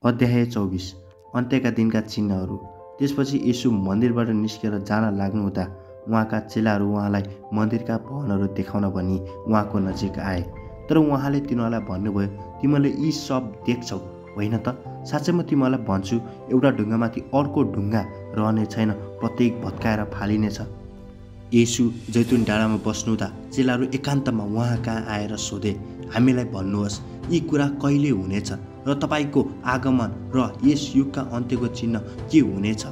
अध्याय 24 अन्त्यका दिनका चिन्हहरू। त्यसपछि यीशु मन्दिरबाट निस्केर जान लाग्नुहुँदा उहाँका चेलाहरू उहाँलाई मन्दिरका भवनहरू देखाउन भनी उहाँको नजिक आए। तर उहाँले तिनीहरूलाई भन्नुभयो, तिमीले यी सब देख्छौ होइन त? साँच्चै म तिमीहरूलाई भन्छु, एउटा ढुङ्गामाथि अर्को ढुङ्गा रहने छैन, प्रत्येक भत्काएर फालिनेछ। येशू जैतुन डाँडामा बस्नुहुँदा चेलाहरू एकान्तमा उहाँ कहाँ आएर सोधे, हामीलाई भन्नुहोस् यी कुरा कहिले हुनेछ र तपाईँको आगमन र यस युगका अन्त्यको चिन्ह के हुनेछ?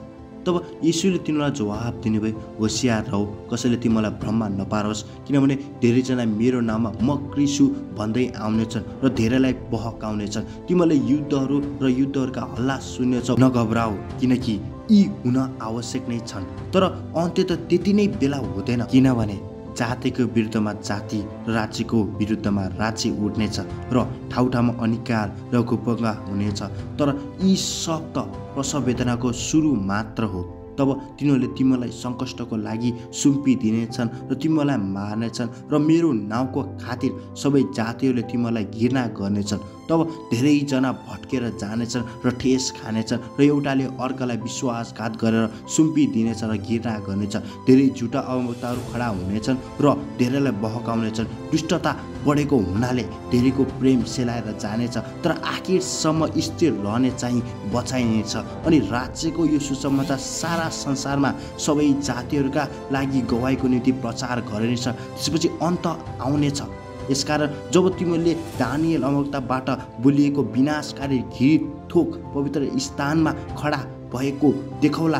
तब येशूले तिनीहरूलाई जवाब दिनुभयो, होसियार रहो, कसैले तिमीलाई भ्रममा नपारोस्, किनभने धेरैजना मेरो नाममा म क्रिस्ट हुँ भन्दै आउनेछन् र धेरैलाई बहकाउनेछन्। तिमीले युद्धहरू र युद्धहरूका हल्ला सुन्नेछौ, नघबराऊ, किनकि यी हुन आवश्यक नै छन्, तर अन्त्य त त्यति नै बेला हुँदैन। किनभने जातिको विरुद्धमा जाति र राज्यको विरुद्धमा राज्य उठ्नेछ र ठाउँ ठाउँमा अनिकाल र कुपंगा हुनेछ। तर यी सब त प्रसव वेदनाको सुरु मात्र हो। तब तिनीहरूले तिमीलाई सङ्कष्टको लागि सुम्पिदिनेछन् र तिमीलाई मार्नेछन् र मेरो नाउँको खातिर सबै जातिहरूले तिमीलाई घृणा गर्नेछन्। तब धेरैजना भट्केर जानेछन् र ठेस खानेछन् र एउटाले अर्कालाई विश्वासघात गरेर सुम्पिदिनेछ र घृणा गर्नेछ। धेरै झुटा अवक्ताहरू खडा हुनेछन् र धेरैलाई बहकाउनेछन्। दुष्टता बढेको हुनाले धेरैको प्रेम सेलाएर जानेछ, तर आखिरसम्म स्थिर रहने चाहिँ बचाइनेछ। अनि राज्यको यो सुसमाचार सारा संसारमा सबै जातिहरूका लागि गवाईको निम्ति प्रचार गरिनेछ, त्यसपछि अन्त आउनेछ। यसकारण जब तिमीले दानियल अगमवक्ताबाट बोलिएको विनाशकारी घृणित थोक पवित्र स्थानमा खडा भएको देखौला,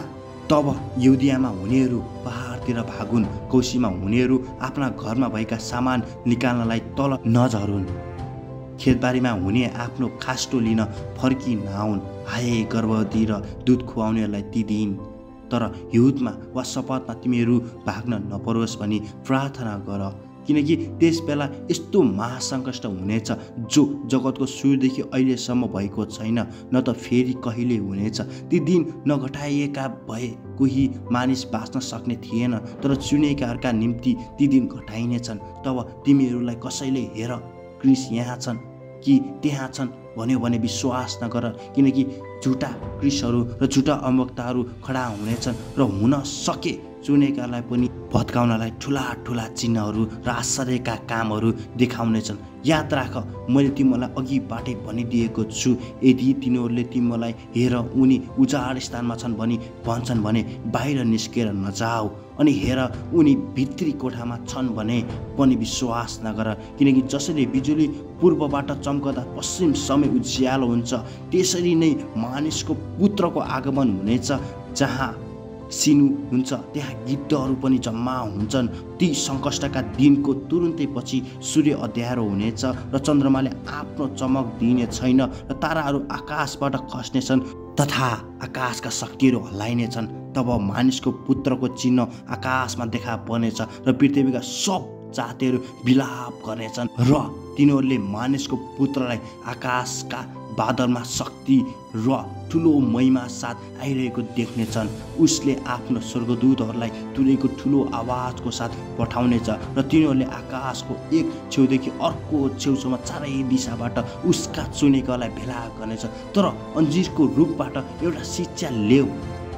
तब यहुदियामा हुनेहरू पहाडतिर भागुन्, कौशीमा हुनेहरू आफ्ना घरमा भएका सामान निकाल्नलाई तल नझरुन्, खेतबारीमा हुने आफ्नो खास्टो लिन फर्की नआउन्। हाय गर्भवती र दुध खुवाउनेहरूलाई ती दिन, तर हिउँदमा वा शपथमा तिमीहरू भाग्न नपरोस् भनी प्रार्थना गर, किनकि त्यस बेला यस्तो महासङ्कष्ट हुनेछ जो जगतको सुरुदेखि अहिलेसम्म भएको छैन, न त फेरि कहिले हुनेछ। ती दिन नघटाइएका भए कोही मानिस बाँच्न सक्ने थिएन, तर चुनेकाहरूका निम्ति ती दिन घटाइनेछन्। तब तिमीहरूलाई कसैले हेर क्रिस्ट यहाँ छन् कि त्यहाँ छन् भन्यो भने विश्वास नगर, किनकि झुटा क्रिस्टहरू र झुटा अगमवक्ताहरू खडा हुनेछन् र हुन सके चुनेकालाई पनि भत्काउनलाई ठुला ठुला चिन्हहरू र आश्चर्यका कामहरू देखाउनेछन्। याद राख, मैले तिमीलाई अघिबाटै भनिदिएको छु, यदि तिनीहरूले तिमीलाई हेर उनी उजाड स्थानमा छन् भनी भन्छन् भने बाहिर निस्केर नजाऊ, अनि हेर उनी भित्री कोठामा छन् भने पनि विश्वास नगर। किनकि जसरी बिजुली पूर्वबाट चम्कदा पश्चिम समय उज्यालो हुन्छ, त्यसरी नै मानिसको पुत्रको आगमन हुनेछ। जहाँ सिनु हुन्छ त्यहाँ गिद्धहरू पनि जम्मा हुन्छन्। ती सङ्कष्टका दिनको तुरुन्तै पछि सूर्य अँध्यारो हुनेछ र चन्द्रमाले आफ्नो चमक दिने छैन र ताराहरू आकाशबाट खस्नेछन् तथा आकाशका शक्तिहरू हल्लाइनेछन्। तब मानिसको पुत्रको चिन्ह आकाशमा देखा पर्नेछ र पृथ्वीका सब जातिहरू विलाप गर्नेछन् र तिनीहरूले मानिसको पुत्रलाई आकाशका बादलमा शक्ति र ठुलो महिमा साथ आइरहेको देख्नेछन्। उसले आफ्नो स्वर्गदूतहरूलाई तुरैको ठुलो आवाजको साथ पठाउनेछ र तिनीहरूले आकाशको एक छेउदेखि अर्को छेउसम्म चारै दिशाबाट उसका चुनेकालाई भेला गर्नेछ। तर अन्जिरको रुखबाट एउटा शिक्षा ल्याऊ,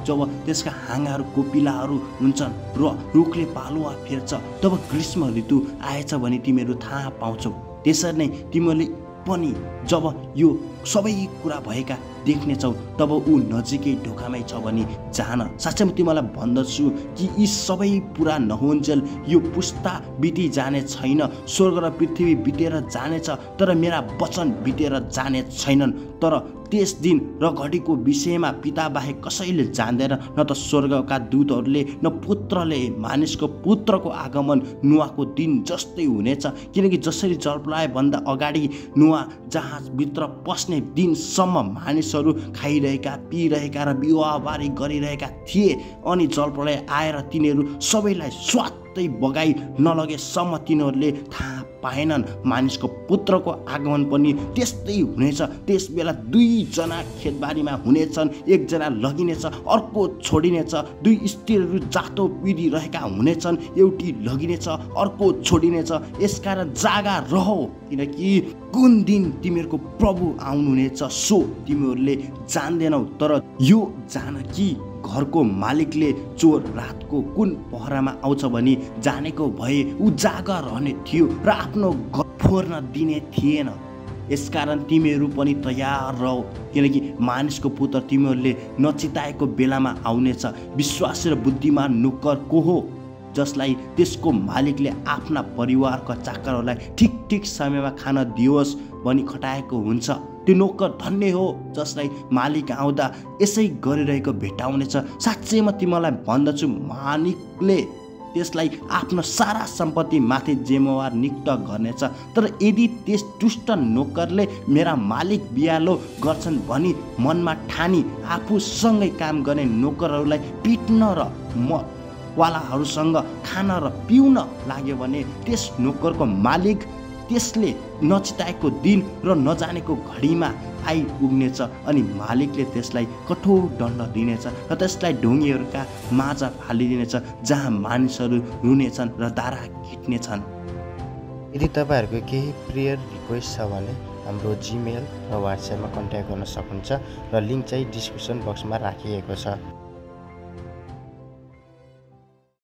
जब त्यसका हाँगाहरू कोपिलाहरू हुन्छन् र रुखले पालुवा फेर्छ, तब ग्रीष्म ऋतु आएछ भने तिमीहरू थाहा पाउँछौ। त्यसरी नै तिमीहरूले पनि जब यो सबै कुरा भएका देख्नेछौ, तब ऊ नजिकै ढोकामै छ भनी जान। साँच्चै म तिमीलाई भन्दछु कि यी सबै पुरा नहुन्जेल यो पुस्ता बिति जाने छैन। स्वर्ग र पृथ्वी बितेर जानेछ, तर मेरा वचन बितेर जाने छैनन्। तर त्यस दिन र घडीको विषयमा पिता बाहेक कसैले जान्दैन, न त स्वर्गका दूतहरूले न पुत्रले। मानिसको पुत्रको आगमन नुवाको दिन जस्तै हुनेछ, किनकि जसरी जलप्रलयभन्दा अगाडि नुवा जहाजभित्र पस्ने दिनसम्म मानिसहरू खाइरहेका, पिइरहेका र विवाहबारी गरिरहेका थिए, अनि जलप्रलय आएर तिनीहरू सबैलाई स्वात स्वात्तै बगाई नलगेसम्म तिनीहरूले थाहा पाएनन्। मानिसको पुत्रको आगमन पनि त्यस्तै हुनेछ। त्यस बेला 2 जना खेतबारीमा हुनेछन्, 1 जना लगिनेछ, अर्को छोडिनेछ। 2 स्त्रीहरू जातो पिडिरहेका हुनेछन्, एउटी लगिनेछ, अर्को छोडिनेछ। यसकारण जागा रह, किनकि कुन दिन तिमीहरूको प्रभु आउनुहुनेछ सो तिमीहरूले जान्दैनौ। तर यो जान कि घरको मालिकले चोर रातको कुन पहरामा आउँछ भनी जानेको भए ऊ जागा रहने थियो र आफ्नो घर फोर्न दिने थिएन। यसकारण तिमीहरू पनि तयार रह, किनकि मानिसको पुत्र तिमीहरूले नचिताएको बेलामा आउनेछ। विश्वासी र बुद्धिमान नोकर को हो, जसलाई त्यसको मालिकले आफ्ना परिवारका चाकरहरूलाई ठिक ठिक समयमा खान दियोस् भनी खटाएको हुन्छ। त्यो नोकर धन्य हो जसलाई मालिक आउँदा यसै गरिरहेको भेटाउनेछ। साँच्चै म तिमीलाई भन्दछु, मालिकले त्यसलाई आफ्नो सारा सम्पत्ति माथि जिम्मेवार नियुक्त गर्नेछ। तर यदि त्यस दुष्ट नोकरले मेरा मालिक बिहालो गर्छन् भनी मनमा ठानी आफूसँगै काम गर्ने नोकरहरूलाई पिट्न र वालाहरूसँग खान र पिउन लाग्यो भने त्यस नोकरको मालिक त्यसले नचिताएको दिन र नजानेको घडीमा आइपुग्नेछ अनि मालिकले त्यसलाई कठोर दण्ड दिनेछ र त्यसलाई ढुङ्गेहरूका माझ फालिदिनेछ, जहाँ मानिसहरू रुनेछन् र दारा खिट्नेछन्। यदि तपाईँहरूको केही प्रेयर रिक्वेस्ट छ भने हाम्रो जिमेल र व्हाट्सएपमा कन्ट्याक्ट गर्न सक्नुहुन्छ र लिङ्क चाहिँ डिस्क्रिप्सन बक्समा राखिएको छ।